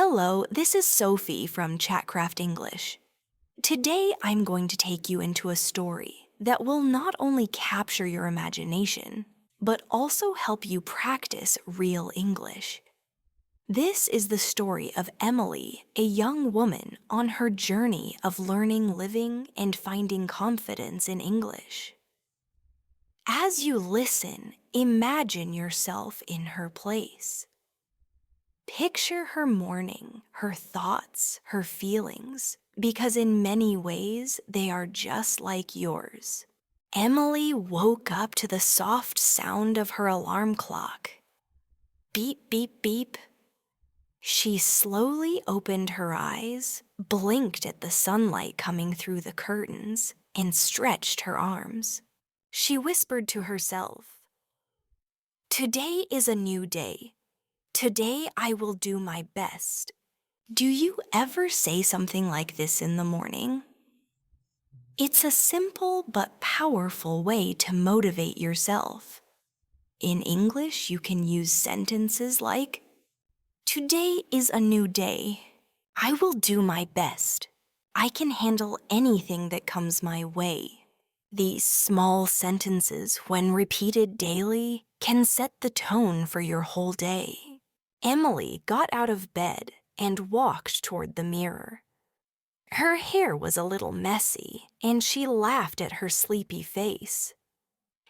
Hello, this is Sophie from Chatcraft English. Today I'm going to take you into a story that will not only capture your imagination, but also help you practice real English. This is the story of Emily, a young woman on her journey of learning, living, and finding confidence in English. As you listen, imagine yourself in her place. Picture her morning, her thoughts, her feelings, because in many ways they are just like yours. Emily woke up to the soft sound of her alarm clock. Beep, beep, beep. She slowly opened her eyes, blinked at the sunlight coming through the curtains, and stretched her arms. She whispered to herself, "Today is a new day. Today I will do my best." Do you ever say something like this in the morning? It's a simple but powerful way to motivate yourself. In English, you can use sentences like, "Today is a new day. I will do my best. I can handle anything that comes my way." These small sentences, when repeated daily, can set the tone for your whole day. Emily got out of bed and walked toward the mirror. Her hair was a little messy, and she laughed at her sleepy face.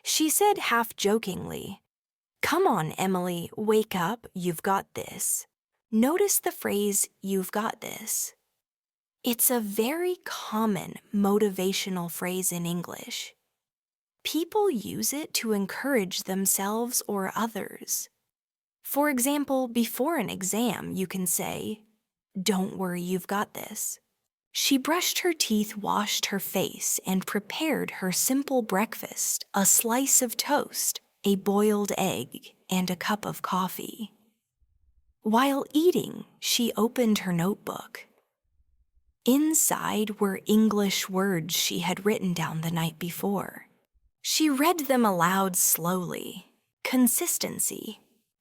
She said half-jokingly, "Come on, Emily, wake up, you've got this." Notice the phrase, "you've got this." It's a very common motivational phrase in English. People use it to encourage themselves or others. For example, before an exam, you can say, "Don't worry, you've got this." She brushed her teeth, washed her face, and prepared her simple breakfast, a slice of toast, a boiled egg, and a cup of coffee. While eating, she opened her notebook. Inside were English words she had written down the night before. She read them aloud slowly. Consistency,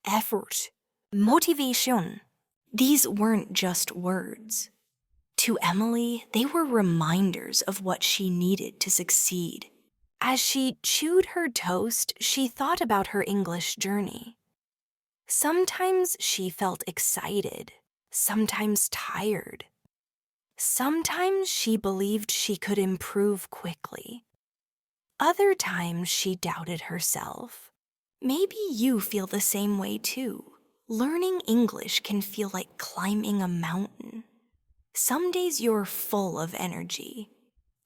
effort, motivation. These weren't just words. To Emily, they were reminders of what she needed to succeed. As she chewed her toast, she thought about her English journey. Sometimes she felt excited, sometimes tired. Sometimes she believed she could improve quickly. Other times she doubted herself. Maybe you feel the same way too. Learning English can feel like climbing a mountain. Some days you're full of energy.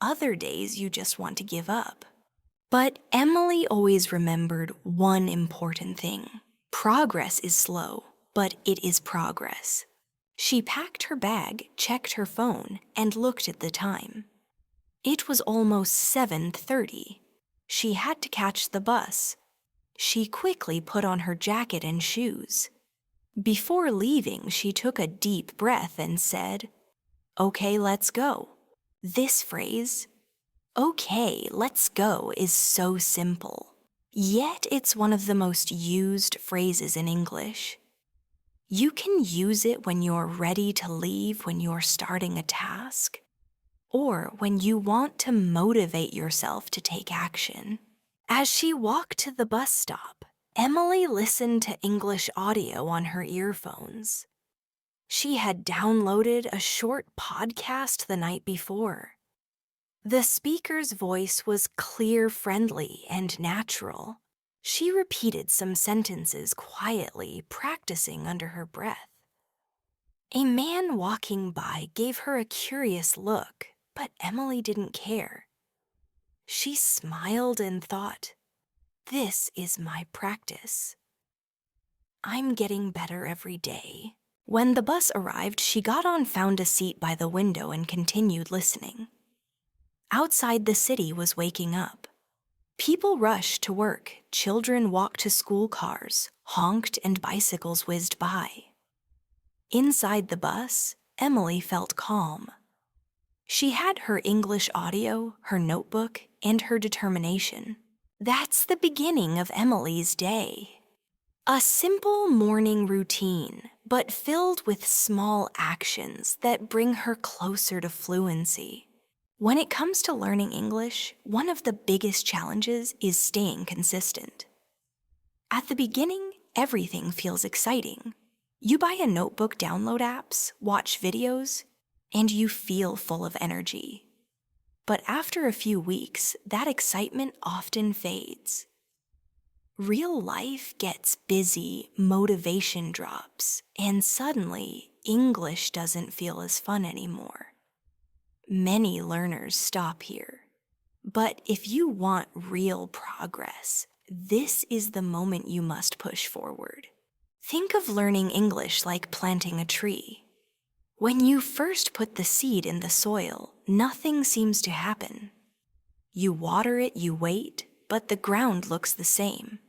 Other days you just want to give up. But Emily always remembered one important thing. Progress is slow, but it is progress. She packed her bag, checked her phone, and looked at the time. It was almost 7:30. She had to catch the bus. She quickly put on her jacket and shoes. Before leaving, she took a deep breath and said, "Okay, let's go." This phrase, "Okay, let's go," is so simple. Yet it's one of the most used phrases in English. You can use it when you're ready to leave, when you're starting a task, or when you want to motivate yourself to take action. As she walked to the bus stop, Emily listened to English audio on her earphones. She had downloaded a short podcast the night before. The speaker's voice was clear, friendly, and natural. She repeated some sentences quietly, practicing under her breath. A man walking by gave her a curious look, but Emily didn't care. She smiled and thought, "This is my practice. I'm getting better every day." When the bus arrived, she got on, found a seat by the window, and continued listening. Outside, the city was waking up. People rushed to work, children walked to school cars, honked, and bicycles whizzed by. Inside the bus, Emily felt calm. She had her English audio, her notebook, and her determination. That's the beginning of Emily's day. A simple morning routine, but filled with small actions that bring her closer to fluency. When it comes to learning English, one of the biggest challenges is staying consistent. At the beginning, everything feels exciting. You buy a notebook, download apps, watch videos, and you feel full of energy. But after a few weeks, that excitement often fades. Real life gets busy, motivation drops, and suddenly, English doesn't feel as fun anymore. Many learners stop here. But if you want real progress, this is the moment you must push forward. Think of learning English like planting a tree. When you first put the seed in the soil, nothing seems to happen. You water it, you wait, but the ground looks the same.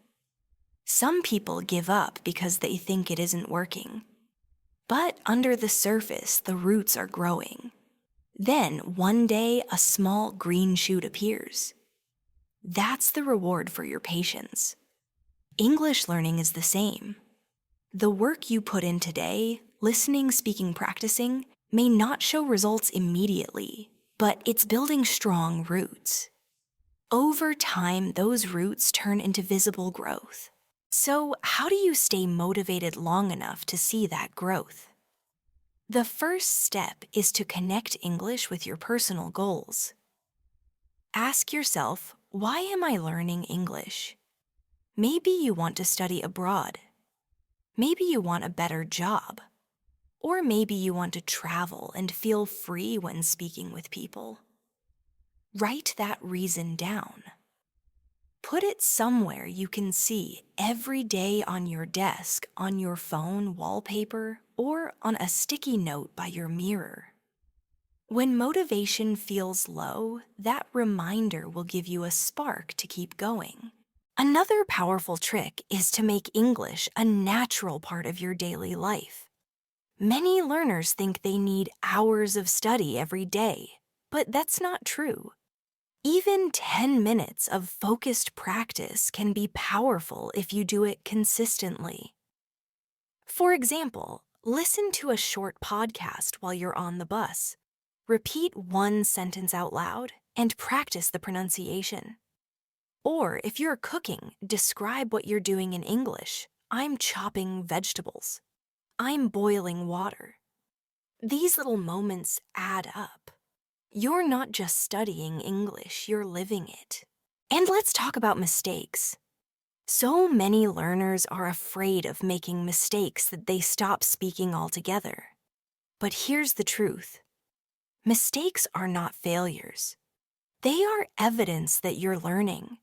Some people give up because they think it isn't working. But under the surface, the roots are growing. Then, one day, a small green shoot appears. That's the reward for your patience. English learning is the same. The work you put in today, listening, speaking, practicing, may not show results immediately, but it's building strong roots. Over time, those roots turn into visible growth. So, how do you stay motivated long enough to see that growth? The first step is to connect English with your personal goals. Ask yourself, why am I learning English? Maybe you want to study abroad. Maybe you want a better job. Or maybe you want to travel and feel free when speaking with people. Write that reason down. Put it somewhere you can see every day on your desk, on your phone, wallpaper, or on a sticky note by your mirror. When motivation feels low, that reminder will give you a spark to keep going. Another powerful trick is to make English a natural part of your daily life. Many learners think they need hours of study every day, but that's not true. Even 10 minutes of focused practice can be powerful if you do it consistently. For example, listen to a short podcast while you're on the bus. Repeat one sentence out loud and practice the pronunciation. Or if you're cooking, describe what you're doing in English. I'm chopping vegetables. I'm boiling water. These little moments add up. You're not just studying English, you're living it. And let's talk about mistakes. So many learners are afraid of making mistakes that they stop speaking altogether. But here's the truth. Mistakes are not failures. They are evidence that you're learning.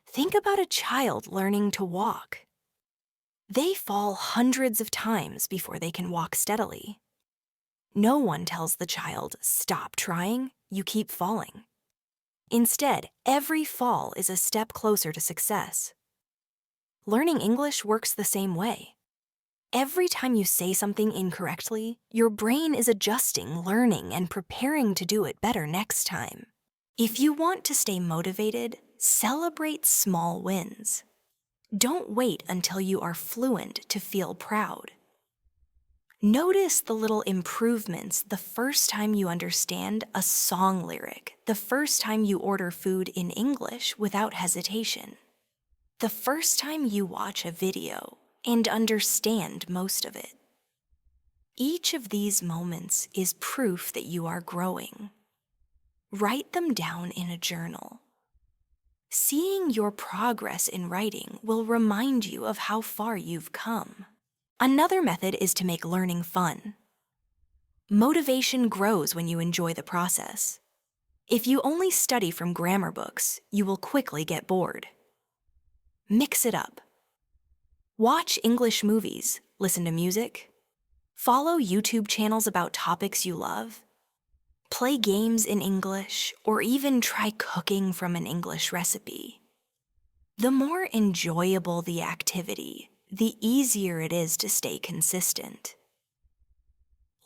Think about a child learning to walk. They fall hundreds of times before they can walk steadily. No one tells the child, stop trying, you keep falling. Instead, every fall is a step closer to success. Learning English works the same way. Every time you say something incorrectly, your brain is adjusting, learning, and preparing to do it better next time. If you want to stay motivated, celebrate small wins. Don't wait until you are fluent to feel proud. Notice the little improvements the first time you understand a song lyric, the first time you order food in English without hesitation, the first time you watch a video and understand most of it. Each of these moments is proof that you are growing. Write them down in a journal. Seeing your progress in writing will remind you of how far you've come. Another method is to make learning fun. Motivation grows when you enjoy the process. If you only study from grammar books, you will quickly get bored. Mix it up. Watch English movies, listen to music, follow YouTube channels about topics you love, play games in English, or even try cooking from an English recipe. The more enjoyable the activity, the easier it is to stay consistent.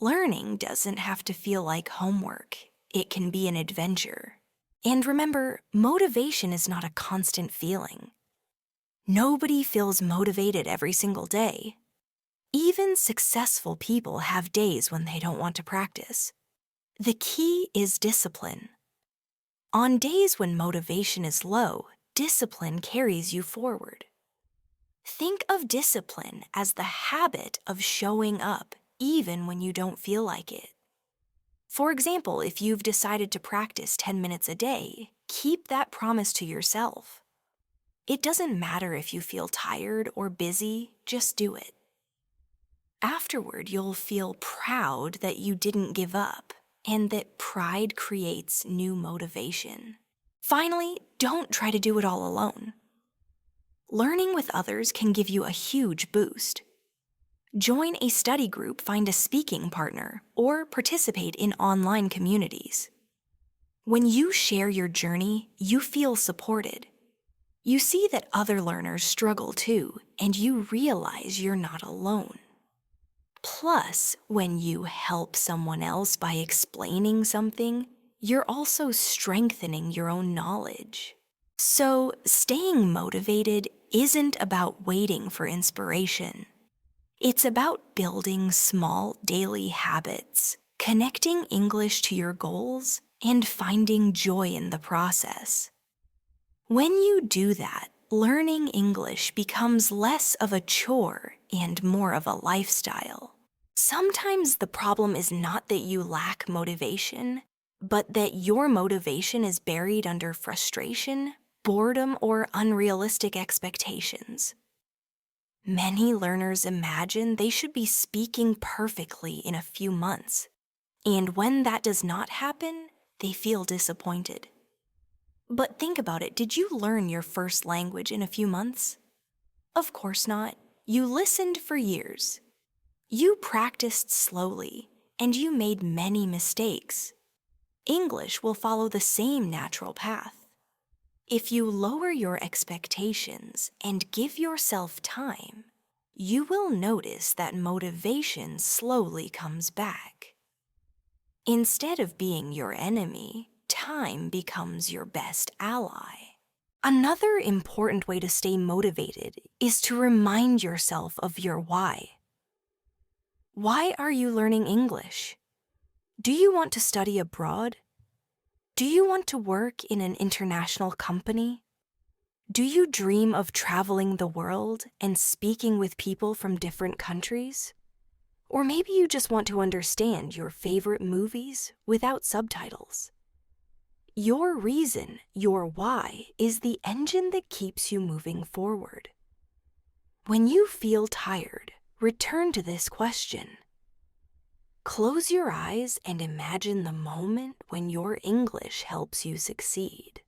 Learning doesn't have to feel like homework. It can be an adventure. And remember, motivation is not a constant feeling. Nobody feels motivated every single day. Even successful people have days when they don't want to practice. The key is discipline. On days when motivation is low, discipline carries you forward. Think of discipline as the habit of showing up even when you don't feel like it. For example, if you've decided to practice 10 minutes a day, keep that promise to yourself. It doesn't matter if you feel tired or busy, just do it. Afterward, you'll feel proud that you didn't give up and that pride creates new motivation. Finally, don't try to do it all alone. Learning with others can give you a huge boost. Join a study group, find a speaking partner, or participate in online communities. When you share your journey, you feel supported. You see that other learners struggle too, and you realize you're not alone. Plus, when you help someone else by explaining something, you're also strengthening your own knowledge. So, staying motivated isn't about waiting for inspiration. It's about building small daily habits, connecting English to your goals, and finding joy in the process. When you do that, learning English becomes less of a chore and more of a lifestyle. Sometimes the problem is not that you lack motivation, but that your motivation is buried under frustration, boredom, or unrealistic expectations. Many learners imagine they should be speaking perfectly in a few months, and when that does not happen, they feel disappointed. But think about it, did you learn your first language in a few months? Of course not. You listened for years. You practiced slowly, and you made many mistakes. English will follow the same natural path. If you lower your expectations and give yourself time, you will notice that motivation slowly comes back. Instead of being your enemy, time becomes your best ally. Another important way to stay motivated is to remind yourself of your why. Why are you learning English? Do you want to study abroad? Do you want to work in an international company? Do you dream of traveling the world and speaking with people from different countries? Or maybe you just want to understand your favorite movies without subtitles. Your reason, your why, is the engine that keeps you moving forward. When you feel tired, return to this question. Close your eyes and imagine the moment when your English helps you succeed.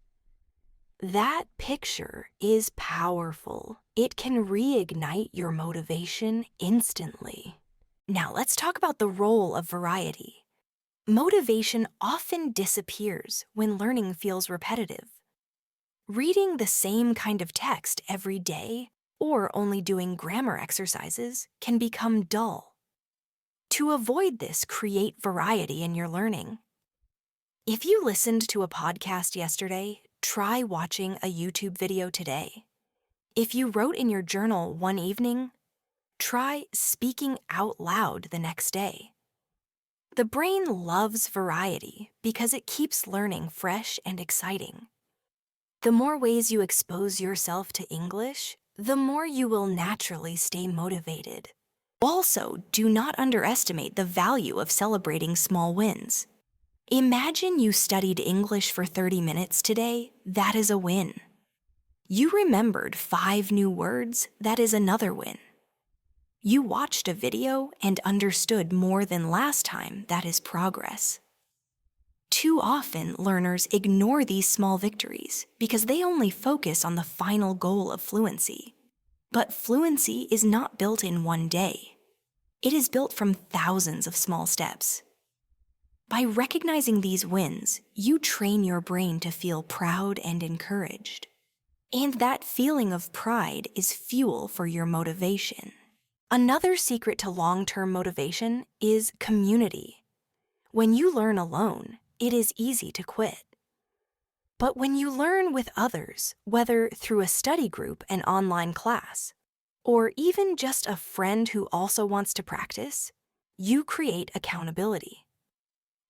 That picture is powerful. It can reignite your motivation instantly. Now let's talk about the role of variety. Motivation often disappears when learning feels repetitive. Reading the same kind of text every day or only doing grammar exercises can become dull. To avoid this, create variety in your learning. If you listened to a podcast yesterday, try watching a YouTube video today. If you wrote in your journal one evening, try speaking out loud the next day. The brain loves variety because it keeps learning fresh and exciting. The more ways you expose yourself to English, the more you will naturally stay motivated. Also, do not underestimate the value of celebrating small wins. Imagine you studied English for 30 minutes today. That is a win. You remembered 5 new words. That is another win. You watched a video and understood more than last time. That is progress. Too often, learners ignore these small victories because they only focus on the final goal of fluency. But fluency is not built in one day. It is built from thousands of small steps. By recognizing these wins, you train your brain to feel proud and encouraged. And that feeling of pride is fuel for your motivation. Another secret to long-term motivation is community. When you learn alone, it is easy to quit. But when you learn with others, whether through a study group, an online class, or even just a friend who also wants to practice, you create accountability.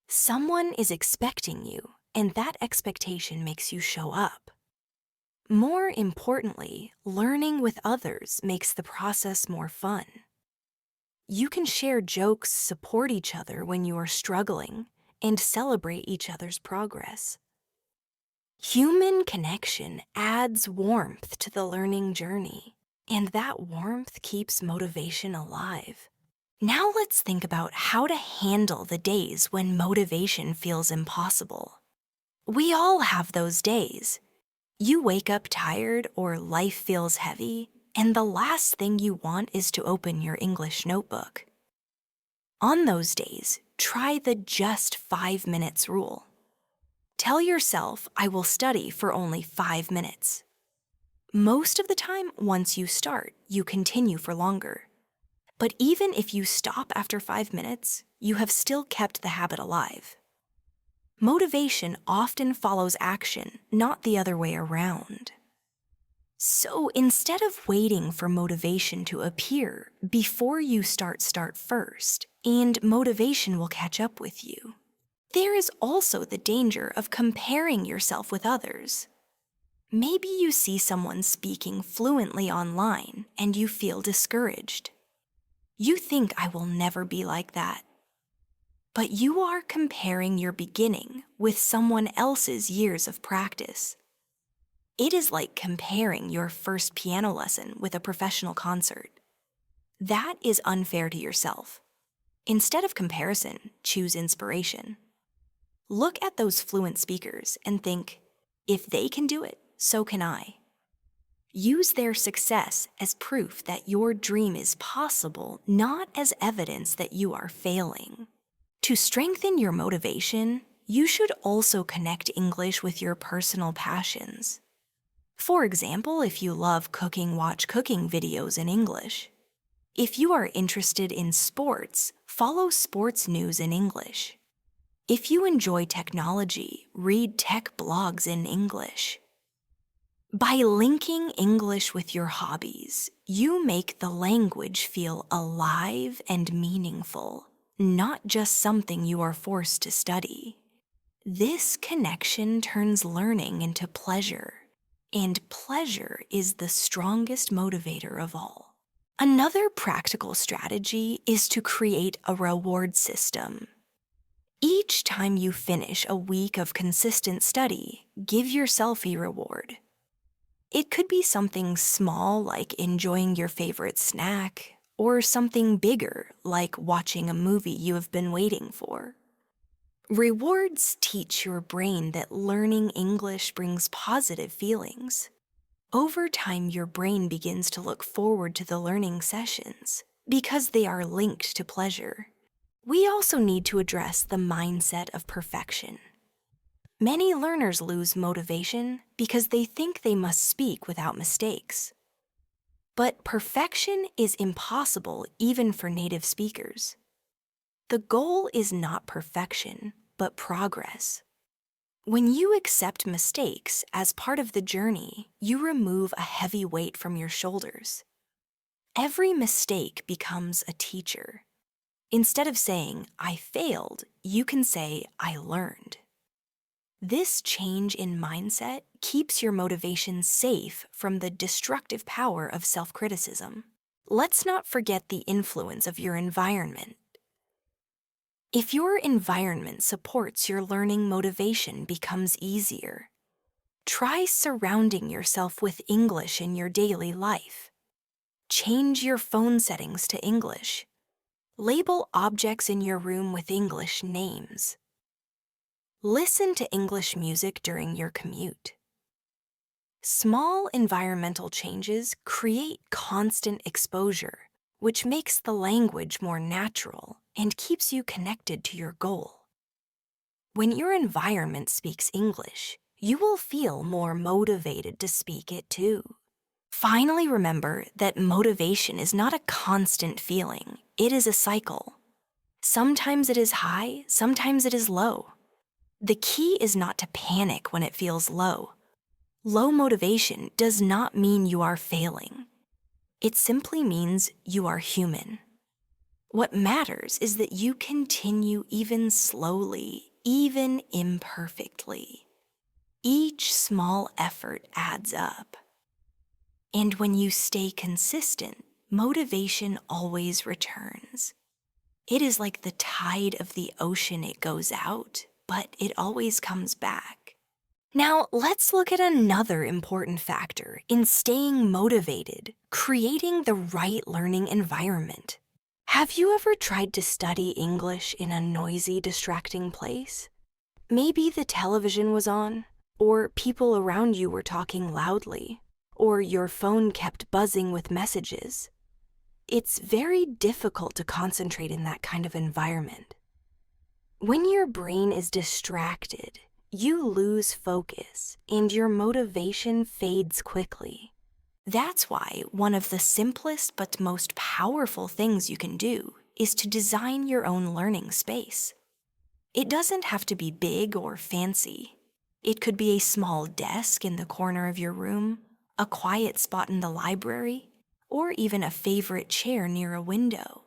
Someone is expecting you, and that expectation makes you show up. More importantly, learning with others makes the process more fun. You can share jokes, support each other when you are struggling, and celebrate each other's progress. Human connection adds warmth to the learning journey, and that warmth keeps motivation alive. Now let's think about how to handle the days when motivation feels impossible. We all have those days. You wake up tired or life feels heavy, and the last thing you want is to open your English notebook. On those days, try the just 5 minutes rule. Tell yourself, I will study for only 5 minutes. Most of the time, once you start, you continue for longer. But even if you stop after 5 minutes, you have still kept the habit alive. Motivation often follows action, not the other way around. So instead of waiting for motivation to appear before you start first, and motivation will catch up with you. There is also the danger of comparing yourself with others. Maybe you see someone speaking fluently online and you feel discouraged. You think, I will never be like that. But you are comparing your beginning with someone else's years of practice. It is like comparing your first piano lesson with a professional concert. That is unfair to yourself. Instead of comparison, choose inspiration. Look at those fluent speakers and think, if they can do it, so can I. Use their success as proof that your dream is possible, not as evidence that you are failing. To strengthen your motivation, you should also connect English with your personal passions. For example, if you love cooking, watch cooking videos in English. If you are interested in sports, follow sports news in English. If you enjoy technology, read tech blogs in English. By linking English with your hobbies, you make the language feel alive and meaningful, not just something you are forced to study. This connection turns learning into pleasure, and pleasure is the strongest motivator of all. Another practical strategy is to create a reward system. Each time you finish a week of consistent study, give yourself a reward. It could be something small like enjoying your favorite snack, or something bigger like watching a movie you have been waiting for. Rewards teach your brain that learning English brings positive feelings. Over time, your brain begins to look forward to the learning sessions because they are linked to pleasure. We also need to address the mindset of perfection. Many learners lose motivation because they think they must speak without mistakes. But perfection is impossible even for native speakers. The goal is not perfection, but progress. When you accept mistakes as part of the journey, you remove a heavy weight from your shoulders. Every mistake becomes a teacher. Instead of saying, I failed, you can say, I learned. This change in mindset keeps your motivation safe from the destructive power of self-criticism. Let's not forget the influence of your environment. If your environment supports your learning, motivation becomes easier. Try surrounding yourself with English in your daily life. Change your phone settings to English. Label objects in your room with English names. Listen to English music during your commute. Small environmental changes create constant exposure, which makes the language more natural and keeps you connected to your goal. When your environment speaks English, you will feel more motivated to speak it too. Finally, remember that motivation is not a constant feeling, it is a cycle. Sometimes it is high, sometimes it is low. The key is not to panic when it feels low. Low motivation does not mean you are failing. It simply means you are human. What matters is that you continue even slowly, even imperfectly. Each small effort adds up. And when you stay consistent, motivation always returns. It is like the tide of the ocean. It goes out, but it always comes back. Now, let's look at another important factor in staying motivated, creating the right learning environment. Have you ever tried to study English in a noisy, distracting place? Maybe the television was on, or people around you were talking loudly, or your phone kept buzzing with messages. It's very difficult to concentrate in that kind of environment. When your brain is distracted, you lose focus and your motivation fades quickly. That's why one of the simplest but most powerful things you can do is to design your own learning space. It doesn't have to be big or fancy. It could be a small desk in the corner of your room, a quiet spot in the library, or even a favorite chair near a window.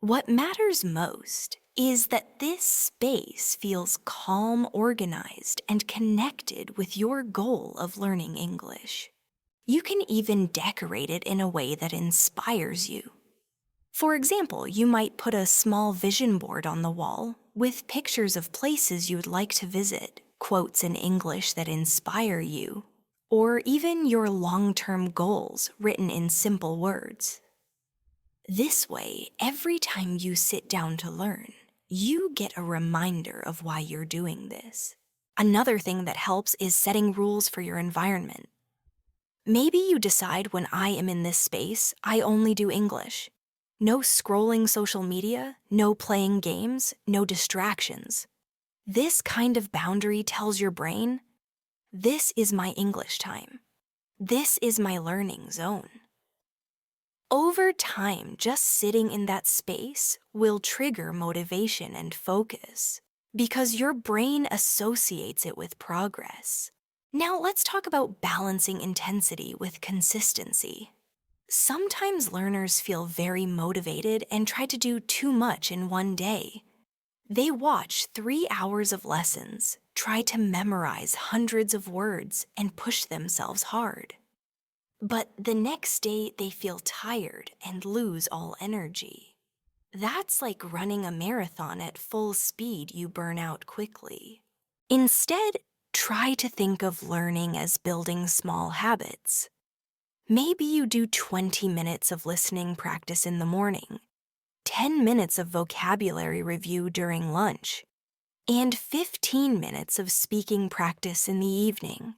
What matters most is that this space feels calm, organized, and connected with your goal of learning English. You can even decorate it in a way that inspires you. For example, you might put a small vision board on the wall with pictures of places you would like to visit, quotes in English that inspire you, or even your long-term goals written in simple words. This way, every time you sit down to learn, you get a reminder of why you're doing this. Another thing that helps is setting rules for your environment. Maybe you decide when I am in this space, I only do English. No scrolling social media, no playing games, no distractions. This kind of boundary tells your brain, this is my English time. This is my learning zone. Over time, just sitting in that space will trigger motivation and focus because your brain associates it with progress. Now let's talk about balancing intensity with consistency. Sometimes learners feel very motivated and try to do too much in one day. They watch 3 hours of lessons, try to memorize hundreds of words, and push themselves hard. But the next day, they feel tired and lose all energy. That's like running a marathon at full speed. You burn out quickly. Instead, try to think of learning as building small habits. Maybe you do 20 minutes of listening practice in the morning, 10 minutes of vocabulary review during lunch, and 15 minutes of speaking practice in the evening.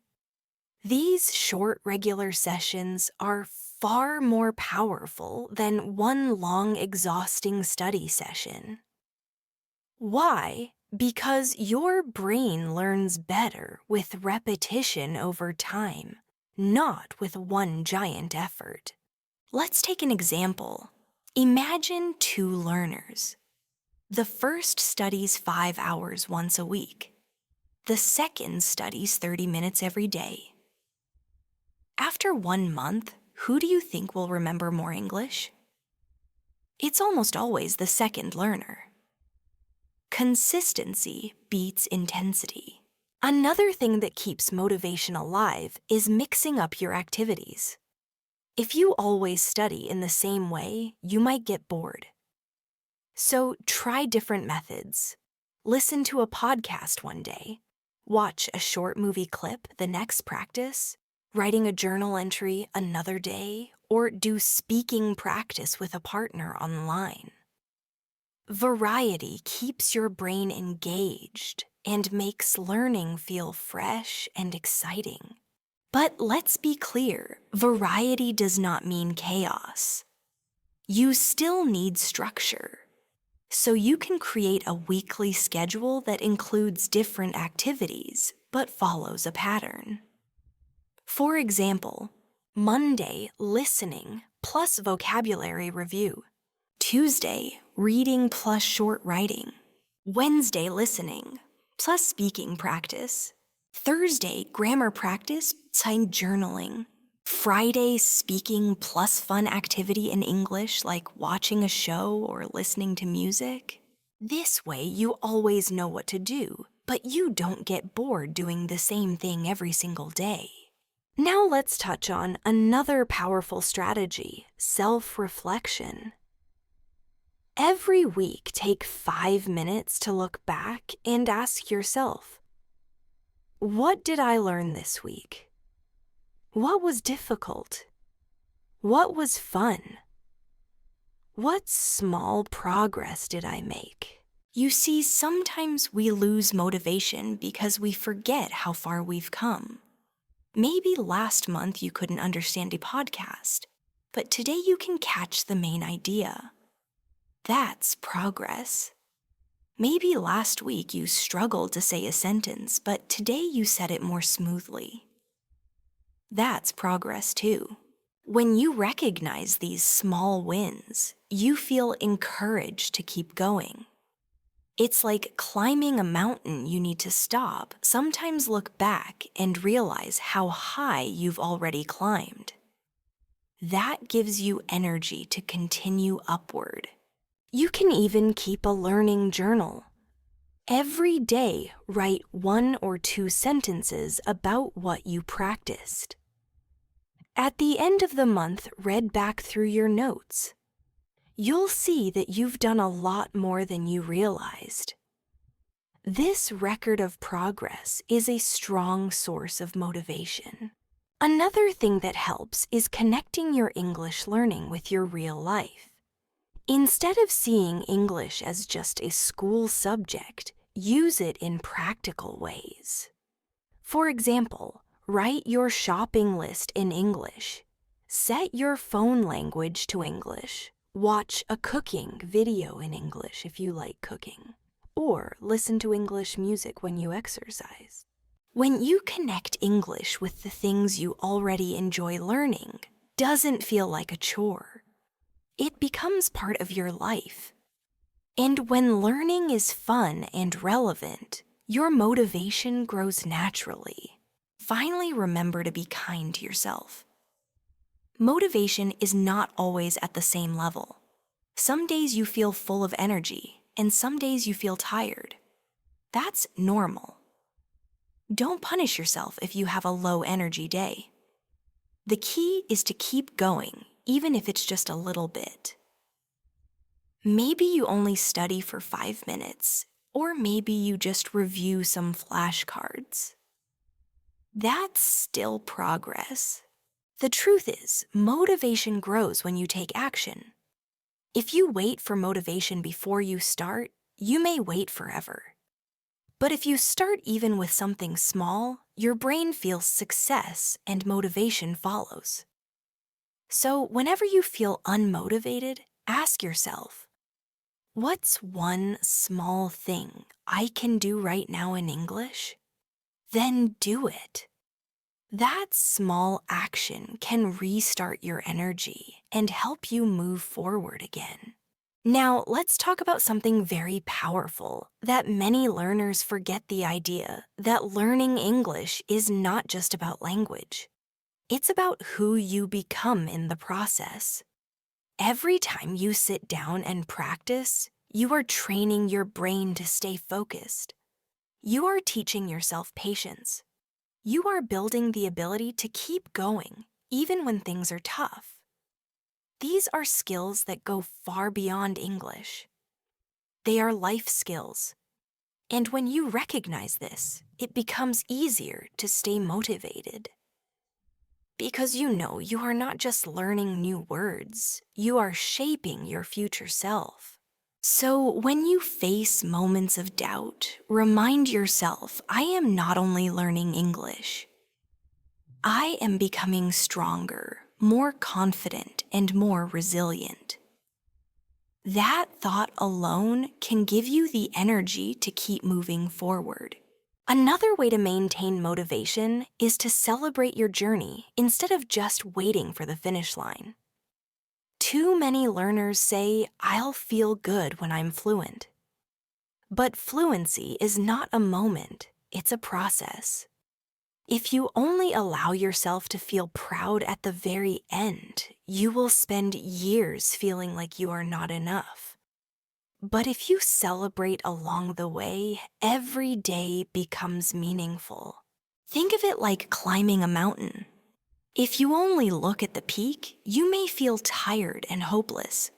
These short, regular sessions are far more powerful than one long, exhausting study session. Why? Because your brain learns better with repetition over time, not with one giant effort. Let's take an example. Imagine 2 learners. The first studies 5 hours once a week. The second studies 30 minutes every day. After 1 month, who do you think will remember more English? It's almost always the second learner. Consistency beats intensity. Another thing that keeps motivation alive is mixing up your activities. If you always study in the same way, you might get bored. So try different methods. Listen to a podcast one day. Watch a short movie clip the next practice. Writing a journal entry another day, or do speaking practice with a partner online. Variety keeps your brain engaged and makes learning feel fresh and exciting. But let's be clear, variety does not mean chaos. You still need structure. So you can create a weekly schedule that includes different activities, but follows a pattern. For example, Monday, listening plus vocabulary review. Tuesday, reading plus short writing. Wednesday, listening. plus speaking practice. Thursday, grammar practice sign journaling. Friday, speaking plus fun activity in English like watching a show or listening to music. This way, you always know what to do, but you don't get bored doing the same thing every single day. Now let's touch on another powerful strategy, self-reflection. Every week, take 5 minutes to look back and ask yourself, what did I learn this week? What was difficult? What was fun? What small progress did I make? You see, sometimes we lose motivation because we forget how far we've come. Maybe last month you couldn't understand a podcast, but today you can catch the main idea. That's progress. Maybe last week you struggled to say a sentence, but today you said it more smoothly. That's progress too. When you recognize these small wins, you feel encouraged to keep going. It's like climbing a mountain you need to stop, sometimes look back and realize how high you've already climbed. That gives you energy to continue upward. You can even keep a learning journal. Every day, write 1 or 2 sentences about what you practiced. At the end of the month, read back through your notes. You'll see that you've done a lot more than you realized. This record of progress is a strong source of motivation. Another thing that helps is connecting your English learning with your real life. Instead of seeing English as just a school subject, use it in practical ways. For example, write your shopping list in English. Set your phone language to English. Watch a cooking video in English if you like cooking. Or listen to English music when you exercise. When you connect English with the things you already enjoy learning, doesn't feel like a chore. It becomes part of your life. And when learning is fun and relevant, your motivation grows naturally. Finally, remember to be kind to yourself. Motivation is not always at the same level. Some days you feel full of energy, and some days you feel tired. That's normal. Don't punish yourself if you have a low energy day. The key is to keep going, even if it's just a little bit. Maybe you only study for 5 minutes, or maybe you just review some flashcards. That's still progress. The truth is, motivation grows when you take action. If you wait for motivation before you start, you may wait forever. But if you start even with something small, your brain feels success and motivation follows. So whenever you feel unmotivated, ask yourself, what's one small thing I can do right now in English? Then do it. That small action can restart your energy and help you move forward again. Now, let's talk about something very powerful that many learners forget: the idea that learning English is not just about language. It's about who you become in the process. Every time you sit down and practice, you are training your brain to stay focused. You are teaching yourself patience. You are building the ability to keep going, even when things are tough. These are skills that go far beyond English. They are life skills. And when you recognize this, it becomes easier to stay motivated. Because you know you are not just learning new words, you are shaping your future self. So when you face moments of doubt, remind yourself, I am not only learning English. I am becoming stronger, more confident, and more resilient. That thought alone can give you the energy to keep moving forward. Another way to maintain motivation is to celebrate your journey instead of just waiting for the finish line. Too many learners say, I'll feel good when I'm fluent. But fluency is not a moment, it's a process. If you only allow yourself to feel proud at the very end, you will spend years feeling like you are not enough. But if you celebrate along the way, every day becomes meaningful. Think of it like climbing a mountain. If you only look at the peak, you may feel tired and hopeless.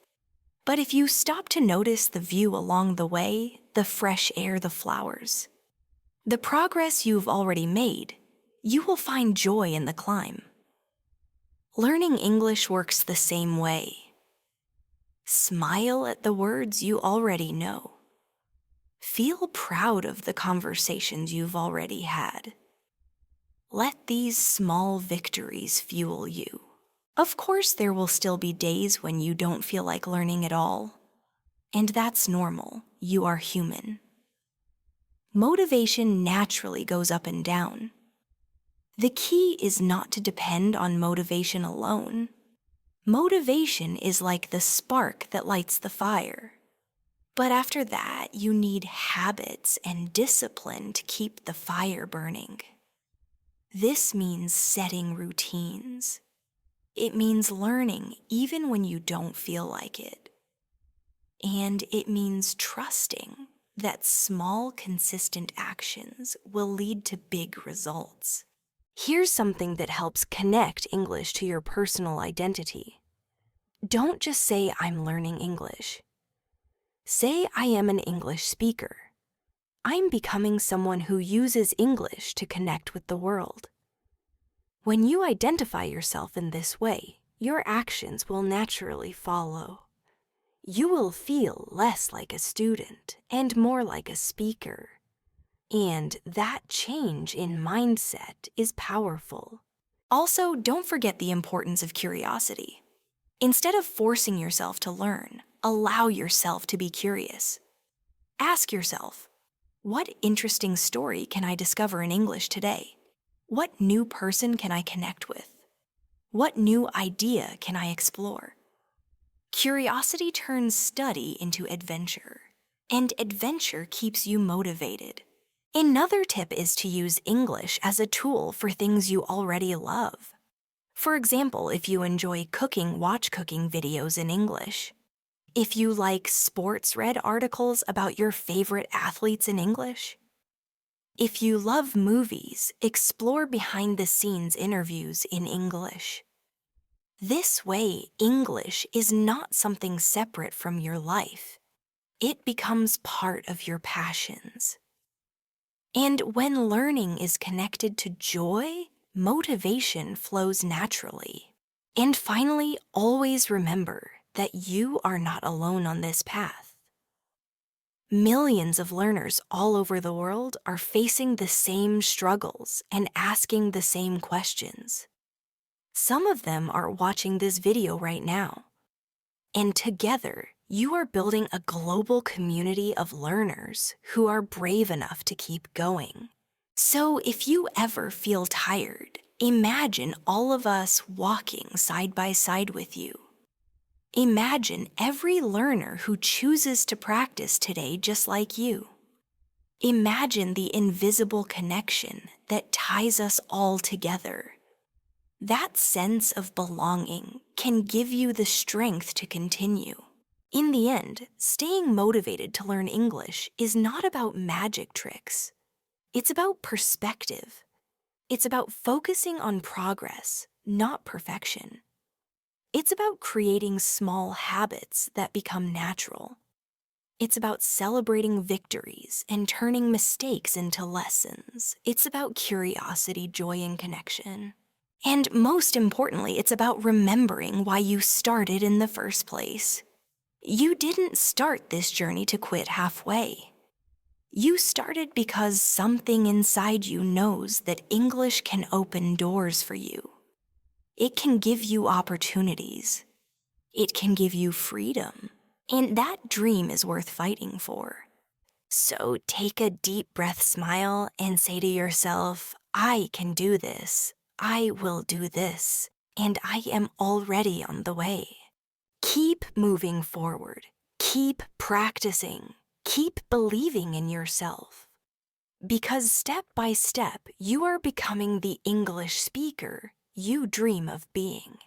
But if you stop to notice the view along the way, the fresh air, the flowers, the progress you've already made, you will find joy in the climb. Learning English works the same way. Smile at the words you already know. Feel proud of the conversations you've already had. Let these small victories fuel you. Of course, there will still be days when you don't feel like learning at all. And that's normal. You are human. Motivation naturally goes up and down. The key is not to depend on motivation alone. Motivation is like the spark that lights the fire. But after that, you need habits and discipline to keep the fire burning. This means setting routines. It means learning even when you don't feel like it. And it means trusting that small, consistent actions will lead to big results. Here's something that helps connect English to your personal identity. Don't just say, "I'm learning English." Say, "I am an English speaker. I'm becoming someone who uses English to connect with the world." When you identify yourself in this way, your actions will naturally follow. You will feel less like a student and more like a speaker. And that change in mindset is powerful. Also, don't forget the importance of curiosity. Instead of forcing yourself to learn, allow yourself to be curious. Ask yourself, what interesting story can I discover in English today? What new person can I connect with? What new idea can I explore? Curiosity turns study into adventure, and adventure keeps you motivated. Another tip is to use English as a tool for things you already love. For example, if you enjoy cooking, watch cooking videos in English. If you like sports, read articles about your favorite athletes in English. If you love movies, explore behind-the-scenes interviews in English. This way, English is not something separate from your life. It becomes part of your passions. And when learning is connected to joy, motivation flows naturally. And finally, always remember that you are not alone on this path. Millions of learners all over the world are facing the same struggles and asking the same questions. Some of them are watching this video right now. And together, you are building a global community of learners who are brave enough to keep going. So if you ever feel tired, imagine all of us walking side by side with you. Imagine every learner who chooses to practice today just like you. Imagine the invisible connection that ties us all together. That sense of belonging can give you the strength to continue. In the end, staying motivated to learn English is not about magic tricks. It's about perspective. It's about focusing on progress, not perfection. It's about creating small habits that become natural. It's about celebrating victories and turning mistakes into lessons. It's about curiosity, joy, and connection. And most importantly, it's about remembering why you started in the first place. You didn't start this journey to quit halfway. You started because something inside you knows that English can open doors for you. It can give you opportunities. It can give you freedom. And that dream is worth fighting for. So take a deep breath, smile, and say to yourself, I can do this. I will do this. And I am already on the way. Keep moving forward. Keep practicing. Keep believing in yourself. Because step by step, you are becoming the English speaker you dream of being.